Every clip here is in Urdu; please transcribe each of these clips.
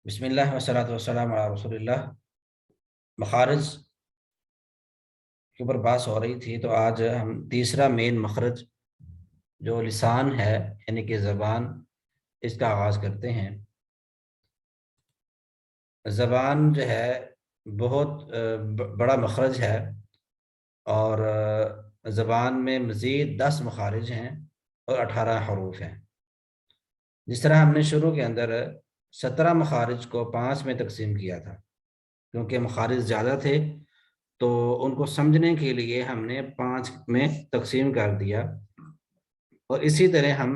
بسم اللہ والصلاۃ والسلام علی رسول اللہ۔ مخارج کے اوپر بحث ہو رہی تھی، تو آج ہم تیسرا مین مخرج جو لسان ہے یعنی کہ زبان، اس کا آغاز کرتے ہیں۔ زبان جو ہے بہت بڑا مخرج ہے، اور زبان میں مزید 10 مخارج ہیں اور 18 حروف ہیں۔ جس طرح ہم نے شروع کے اندر 17 مخارج کو 5 میں تقسیم کیا تھا، کیونکہ مخارج زیادہ تھے تو ان کو سمجھنے کے لیے ہم نے 5 میں تقسیم کر دیا، اور اسی طرح ہم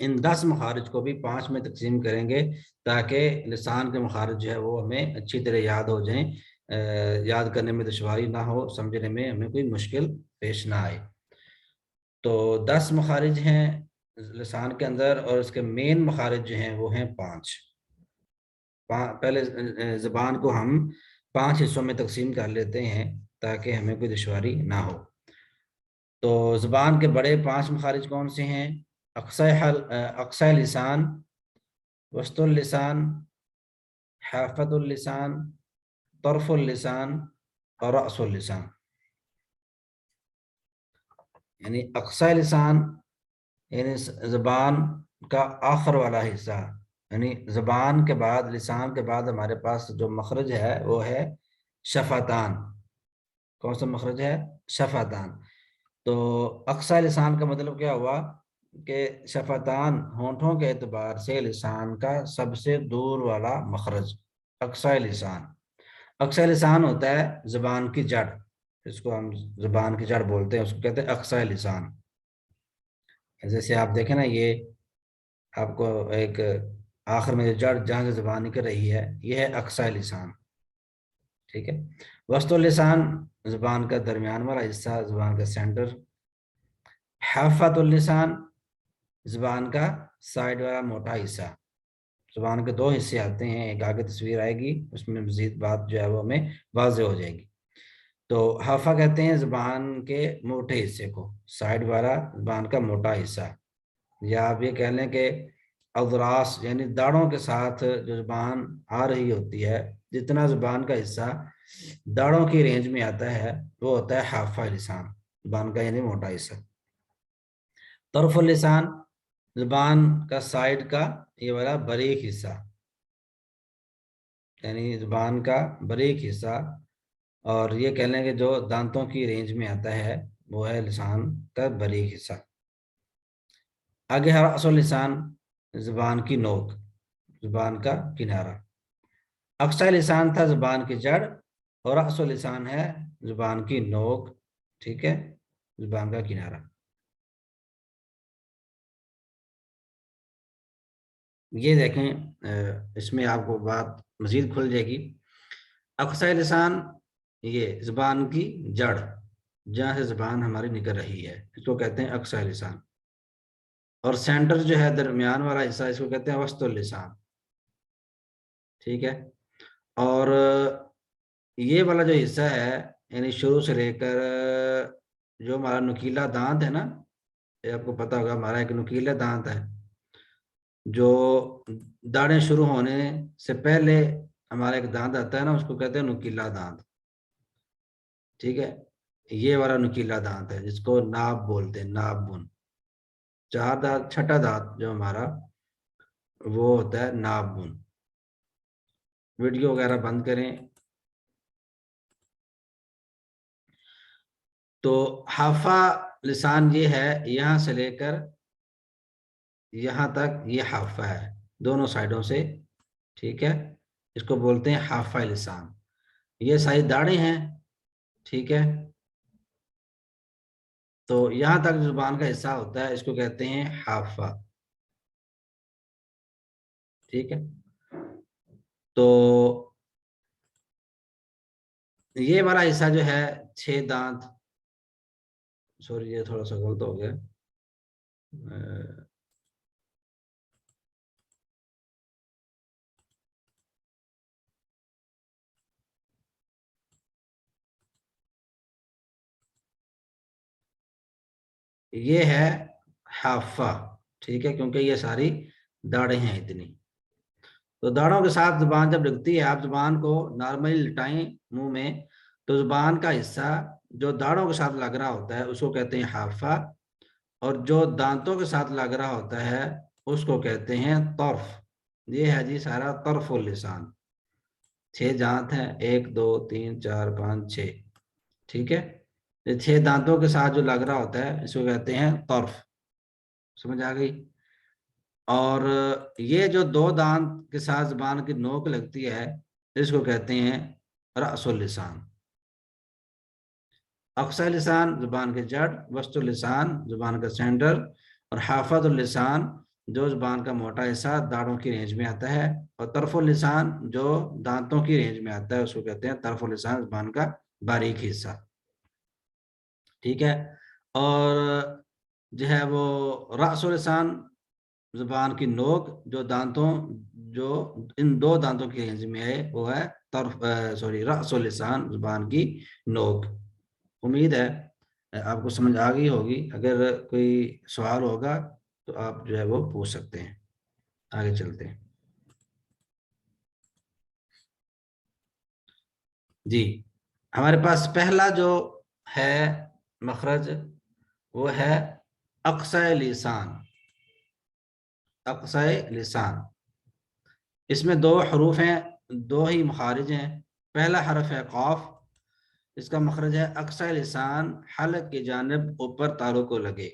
ان 10 مخارج کو بھی 5 میں تقسیم کریں گے تاکہ لسان کے مخارج جو ہے وہ ہمیں اچھی طرح یاد ہو جائیں، یاد کرنے میں دشواری نہ ہو، سمجھنے میں ہمیں کوئی مشکل پیش نہ آئے۔ تو 10 مخارج ہیں لسان کے اندر، اور اس کے مین مخارج جو ہیں وہ ہیں 5۔ پہلے زبان کو ہم 5 حصوں میں تقسیم کر لیتے ہیں تاکہ ہمیں کوئی دشواری نہ ہو۔ تو زبان کے بڑے 5 مخارج کون سے ہیں؟ اقصی لسان، وسط اللسان، حافظ اللسان، طرف اللسان اور رأس اللسان۔ یعنی اقصی لسان یعنی زبان کا آخر والا حصہ، یعنی زبان کے بعد، لسان کے بعد ہمارے پاس جو مخرج ہے وہ ہے شفتان۔ کون سا مخرج ہے؟ شفتان۔ تو اقصی لسان کا مطلب کیا ہوا کہ شفتان ہونٹوں کے اعتبار سے لسان کا سب سے دور والا مخرج اقصی لسان۔ اقصی لسان ہوتا ہے زبان کی جڑ، اس کو ہم زبان کی جڑ بولتے ہیں، اس کو کہتے ہیں اقصی لسان۔ جیسے آپ دیکھیں نا، یہ آپ کو ایک آخر میں جو جڑ جہاں سے زبان نکل رہی ہے یہ ہے اقصی لسان، ٹھیک ہے۔ وسط اللسان زبان کا درمیان والا حصہ، زبان کا سینٹر۔ حافظ اللسان زبان کا سائڈ والا موٹا حصہ۔ زبان کے 2 حصے آتے ہیں، ایک آگے تصویر آئے گی، اس میں مزید بات جو ہے وہ ہمیں واضح ہو جائے گی۔ تو حافظ کہتے ہیں زبان کے موٹے حصے کو، سائڈ والا زبان کا موٹا حصہ، یا آپ یہ کہہ لیں کہ اضراس یعنی داڑھوں کے ساتھ جو زبان آ رہی ہوتی ہے، جتنا زبان کا حصہ داڑھوں کی رینج میں آتا ہے وہ ہوتا ہے حافظ لسان، زبان کا یعنی موٹا حصہ۔ طرف اللسان زبان کا سائڈ کا یہ والا باریک حصہ، یعنی زبان کا باریک حصہ، اور یہ کہہ لیں کہ جو دانتوں کی رینج میں آتا ہے وہ ہے لسان کا باریک حصہ۔ آگے ہے رأس اللسان زبان کی نوک، زبان کا کنارہ۔ اقصی لسان تھا زبان کی جڑ، اور رأس اللسان ہے زبان کی نوک، ٹھیک ہے، زبان کا کنارہ۔ یہ دیکھیں، اس میں آپ کو بات مزید کھل جائے گی۔ اقصی لسان یہ زبان کی جڑ، جہاں سے زبان ہماری نکل رہی ہے، اس کو کہتے ہیں اقصی لسان۔ اور سینٹر جو ہے درمیان والا حصہ، اس کو کہتے ہیں وسط اللسان، ٹھیک ہے۔ اور یہ والا جو حصہ ہے، یعنی شروع سے لے کر جو ہمارا نکیلا دانت ہے نا، یہ آپ کو پتا ہوگا ہمارا ایک نکیلا دانت ہے، جو داڑھیں شروع ہونے سے پہلے ہمارا ایک دانت آتا ہے نا، اس کو کہتے ہیں نکیلا دانت، ٹھیک ہے۔ یہ والا نکیلا دانت ہے جس کو ناب بولتے ہیں، ناب بن۔ 4 دانت، چھٹا دانت جو ہمارا وہ ہوتا ہے ناب بن۔ ویڈیو وغیرہ بند کریں۔ تو حافظ لسان یہ ہے، یہاں سے لے کر یہاں تک یہ حافظ ہے، دونوں سائڈوں سے، ٹھیک ہے، اس کو بولتے ہیں حافظ لسان۔ یہ ساری داڑھیں ہیں، ٹھیک ہے۔ تو یہاں تک زبان کا حصہ ہوتا ہے، اس کو کہتے ہیں حافظ، ٹھیک ہے۔ تو یہ والا حصہ جو ہے 6 دانت، سوری یہ تھوڑا سا غلط ہو گیا، یہ ہے حافظ، ٹھیک ہے، کیونکہ یہ ساری داڑھیں ہیں اتنی۔ تو داڑھوں کے ساتھ زبان جب لگتی ہے، آپ زبان کو نارملی لٹائیں منہ میں، تو زبان کا حصہ جو داڑھوں کے ساتھ لگ رہا ہوتا ہے اس کو کہتے ہیں حافہ، اور جو دانتوں کے ساتھ لگ رہا ہوتا ہے اس کو کہتے ہیں طرف۔ یہ ہے جی سارا طرف اللسان۔ 6 دانت ہیں، 1 2 3 4 5 6، ٹھیک ہے؟ یہ 6 دانتوں کے ساتھ جو لگ رہا ہوتا ہے اس کو کہتے ہیں طرف۔ سمجھ آ گئی؟ اور یہ جو 2 دانت کے ساتھ زبان کی نوک لگتی ہے اس کو کہتے ہیں رأس اللسان۔ اقصی لسان زبان کے جڑ، وسط اللسان زبان کا سینٹر، اور حافظ اللسان جو زبان کا موٹا حصہ داڑھوں کی رینج میں آتا ہے، اور طرف اللسان جو دانتوں کی رینج میں آتا ہے اس کو کہتے ہیں طرف اللسان زبان کا باریک حصہ، ٹھیک ہے؟ اور جو ہے وہ رأس اللسان زبان کی نوک جو دانتوں جو ان 2 دانتوں کی رینج میں ہے وہ ہے رأس اللسان زبان کی نوک۔ امید ہے آپ کو سمجھ آ گئی ہوگی، اگر کوئی سوال ہوگا تو آپ جو ہے وہ پوچھ سکتے ہیں۔ آگے چلتے ہیں جی۔ ہمارے پاس پہلا جو ہے مخرج وہ ہے اقصی لسان۔ اقصی لسان، اس میں 2 حروف ہیں، 2 ہی مخارج ہیں۔ پہلا حرف ہے قاف، اس کا مخرج ہے اقصی لسان حلق کی جانب اوپر تالوں کو لگے،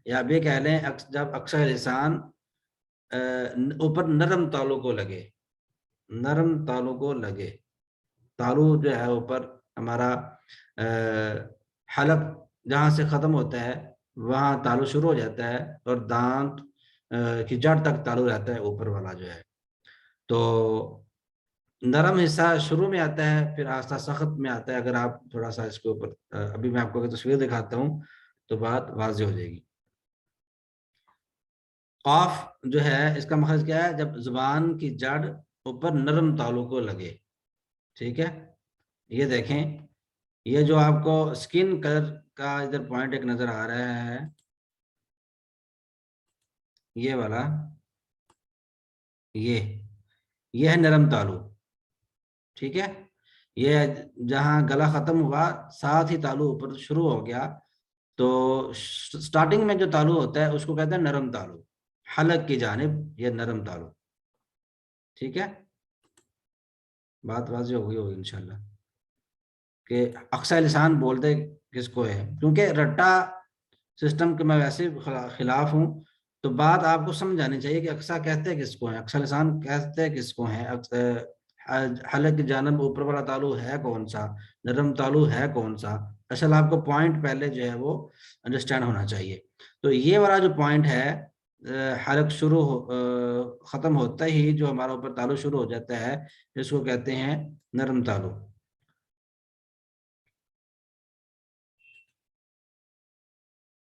یا آپ یہ کہہ لیں جب اقصی لسان اوپر نرم تالوں کو لگے، نرم تالوں کو لگے۔ تالو جو ہے اوپر ہمارا حلق جہاں سے ختم ہوتا ہے وہاں تالو شروع ہو جاتا ہے، اور دانت کی جڑ تک تالو رہتا ہے اوپر والا جو ہے۔ تو نرم حصہ شروع میں آتا ہے، پھر آہستہ سخت میں آتا ہے۔ اگر آپ تھوڑا سا اس کے اوپر ابھی میں آپ کو تصویر دکھاتا ہوں تو بات واضح ہو جائے گی۔ قاف جو ہے اس کا مخرج کیا ہے؟ جب زبان کی جڑ اوپر نرم تالوں کو لگے، ٹھیک ہے؟ یہ دیکھیں، یہ جو آپ کو سکن کلر کا ادھر پوائنٹ ایک نظر آ رہا ہے، یہ والا، یہ ہے نرم تالو، ٹھیک ہے؟ یہ جہاں گلا ختم ہوا ساتھ ہی تالو اوپر شروع ہو گیا، تو سٹارٹنگ میں جو تالو ہوتا ہے اس کو کہتے ہیں نرم تالو، حلق کی جانب یہ نرم تالو، ٹھیک ہے؟ بات واضح ہوگی انشاءاللہ کہ اقصی لسان بولتے کس کو ہے، کیونکہ رٹا سسٹم کے میں ویسے خلاف ہوں، تو بات آپ کو سمجھ آنی چاہیے کہ اقصی کہتے کس کو ہیں، اقصی لسان کہتے کس کو ہیں، حلق کی جانب اوپر والا تالو ہے کون سا، نرم تالو ہے کون سا۔ اصل آپ کو پوائنٹ پہلے جو ہے وہ انڈرسٹینڈ ہونا چاہیے۔ تو یہ والا جو پوائنٹ ہے، حلق ختم ہوتا ہی جو ہمارا اوپر تالو شروع ہو جاتا ہے اس کو کہتے ہیں نرم تالو۔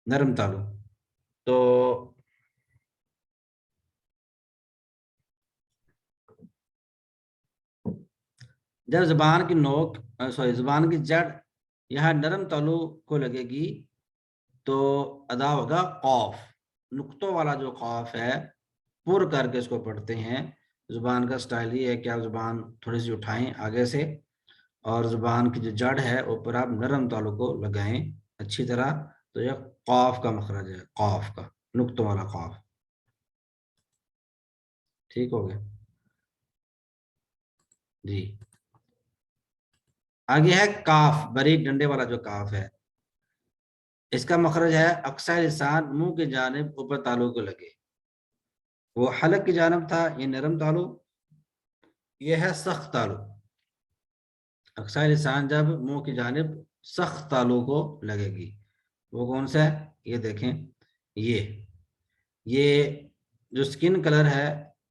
نرم تالو تو جب زبان کی نوک زبان کی جڑ یہاں نرم تالو کو لگے گی تو ادا ہوگا قاف، نقطوں والا جو قاف ہے پر کر کے اس کو پڑھتے ہیں۔ زبان کا سٹائل یہ ہے کہ آپ زبان تھوڑی سی اٹھائیں آگے سے، اور زبان کی جو جڑ ہے اوپر آپ نرم تالو کو لگائیں اچھی طرح، تو یہ قاف کا مخرج ہے، قاف کا نقطوں والا قاف، ٹھیک ہو گیا جی۔ آگے ہے کاف، باریک ڈنڈے والا جو کاف ہے، اس کا مخرج ہے اقصی لسان منہ کی جانب اوپر تالو کو لگے، وہ حلق کی جانب تھا، یہ نرم تالو، یہ ہے سخت تالو۔ اقصی لسان جب منہ کی جانب سخت تالو کو لگے گی، وہ کون سا ہے؟ یہ دیکھیں، یہ جو سکن کلر ہے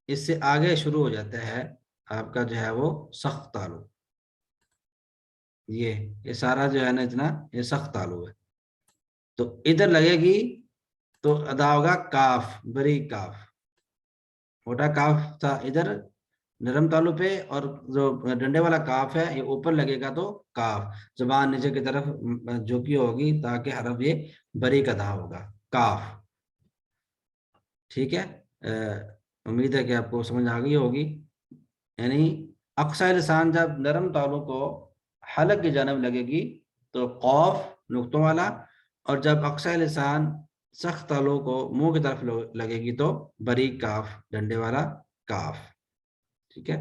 اس سے آگے شروع ہو جاتا ہے آپ کا جو ہے وہ سخت تالو، یہ سارا جو ہے نا اتنا یہ سخت تالو ہے۔ تو ادھر لگے گی تو ادا ہوگا کاف، بریک کاف، موٹا کاف تھا ادھر نرم تالو پہ، اور جو ڈنڈے والا کاف ہے یہ اوپر لگے گا تو کاف، زبان نیچے کی طرف جھکی ہوگی تاکہ حرف یہ بریک ادا ہوگا، کاف، ٹھیک ہے؟ امید ہے کہ آپ کو سمجھ آ گئی ہوگی. یعنی اقصی لسان جب نرم تالوں کو حلق کی جانب لگے گی تو قوف نقطوں والا، اور جب اقصی لسان سخت تالوں کو منہ کی طرف لگے گی تو باریک کاف ڈنڈے والا کاف. ٹھیک ہے.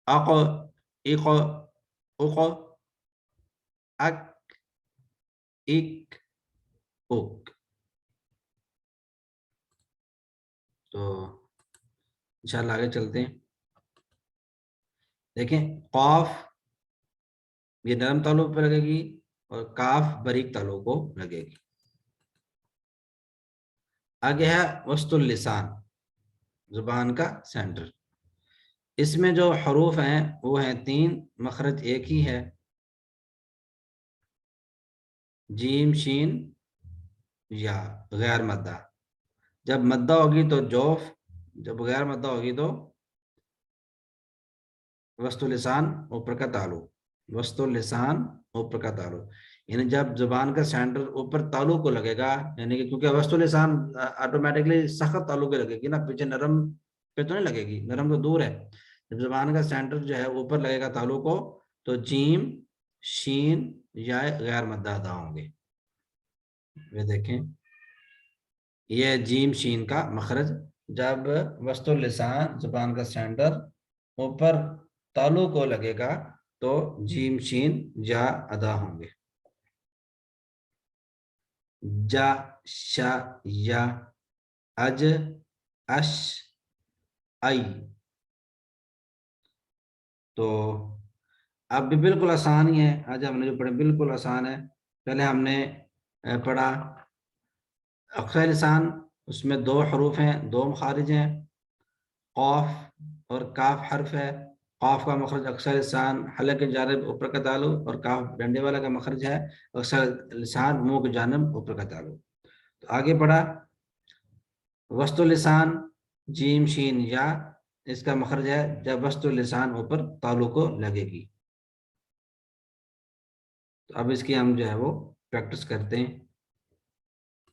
اق، اق، اق، اک، اک، اک. تو انشاءاللہ آگے چلتے ہیں. دیکھیں قاف یہ نرم تالوں پہ لگے گی اور کاف باریک تالوں کو لگے گی. آگے ہے وسط اللسان، زبان کا سینٹر. اس میں جو حروف ہیں وہ ہیں 3، مخرج ایک ہی ہے، جیم شین یا غیر مدہ. جب مدہ ہوگی تو جوف، جب غیر مدہ ہوگی تو وسط اللسان اوپر کا تالو. وسط اللسان اوپر کا تالو یعنی جب زبان کا سینٹر اوپر تالو کو لگے گا، یعنی کہ کیونکہ وسط اللسان آٹومیٹکلی سخت تالو کے لگے گی نا، پیچھے نرم پہ تو نہیں لگے گی، نرم تو دور ہے. جب زبان کا سینٹر جو ہے اوپر لگے گا تالو کو تو جیم، شین یا غیر مدہ ادا ہوں گے. یہ دیکھیں یہ جیم شین کا مخرج جب وسط اللسان زبان کا سینٹر اوپر تالو کو لگے گا تو جیم شین جا ادا ہوں گے. جا، شا، یا، اج، اش، ای. تو اب بھی بالکل آسان ہی ہے. آج ہم نے جو پڑھا بالکل آسان ہے. پہلے ہم نے پڑھا اقصی لسان، اس میں 2 حروف ہیں، 2 مخارج ہیں، قاف اور کاف حرف ہے. قاف کا مخرج اقصی لسان حلق کی جانب اوپر کا تالو، اور کاف ڈنڈے والا کا مخرج ہے اقصی لسان منہ کی جانب اوپر کا تالو. تو آگے پڑھا وسط اللسان، جیم شین یا، اس کا مخرج ہے جب وسط اللسان اوپر تالو کو لگے گی. تو اب اس کی ہم جو ہے وہ پریکٹس کرتے ہیں.